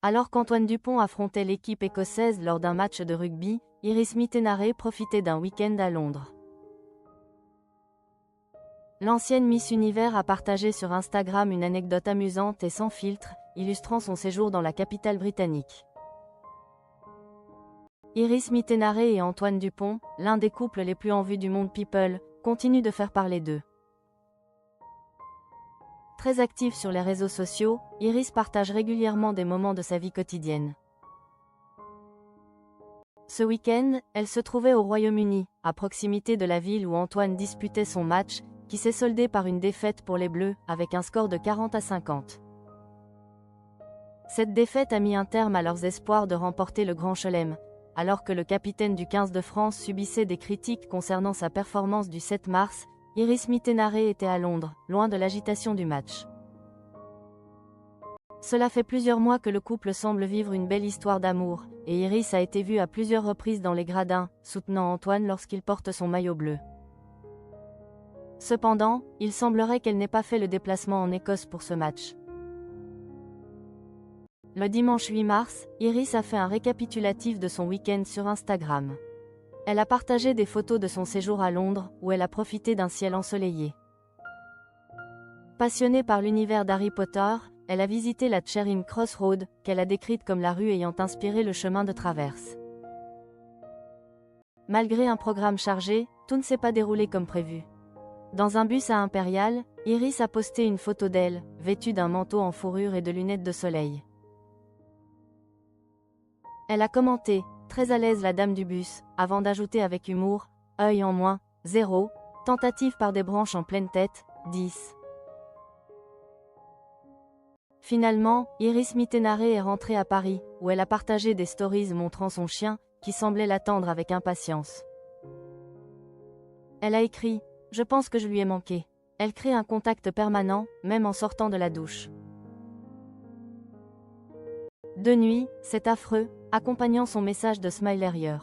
Alors qu'Antoine Dupont affrontait l'équipe écossaise lors d'un match de rugby, Iris Mittenare profitait d'un week-end à Londres. L'ancienne Miss Univers a partagé sur Instagram une anecdote amusante et sans filtre, illustrant son séjour dans la capitale britannique. Iris Mittenare et Antoine Dupont, l'un des couples les plus en vue du monde People, continuent de faire parler d'eux. Très active sur les réseaux sociaux, Iris partage régulièrement des moments de sa vie quotidienne. Ce week-end, elle se trouvait au Royaume-Uni, à proximité de la ville où Antoine disputait son match, qui s'est soldé par une défaite pour les Bleus, avec un score de 40-50. Cette défaite a mis un terme à leurs espoirs de remporter le Grand Chelem, alors que le capitaine du 15 de France subissait des critiques concernant sa performance du 7 mars, Iris Mittenare était à Londres, loin de l'agitation du match. Cela fait plusieurs mois que le couple semble vivre une belle histoire d'amour, et Iris a été vue à plusieurs reprises dans les gradins, soutenant Antoine lorsqu'il porte son maillot bleu. Cependant, il semblerait qu'elle n'ait pas fait le déplacement en Écosse pour ce match. Le dimanche 8 mars, Iris a fait un récapitulatif de son week-end sur Instagram. Elle a partagé des photos de son séjour à Londres, où elle a profité d'un ciel ensoleillé. Passionnée par l'univers d'Harry Potter, elle a visité la Charing Cross Road, qu'elle a décrite comme la rue ayant inspiré le chemin de traverse. Malgré un programme chargé, tout ne s'est pas déroulé comme prévu. Dans un bus à Impérial, Iris a posté une photo d'elle, vêtue d'un manteau en fourrure et de lunettes de soleil. Elle a commenté, très à l'aise la dame du bus, avant d'ajouter avec humour, œil en moins, 0, tentative par des branches en pleine tête, 10. Finalement, Iris Mittenare est rentrée à Paris, où elle a partagé des stories montrant son chien, qui semblait l'attendre avec impatience. Elle a écrit « Je pense que je lui ai manqué ». Elle crée un contact permanent, même en sortant de la douche. De nuit, c'est affreux, accompagnant son message de Smile Harrier.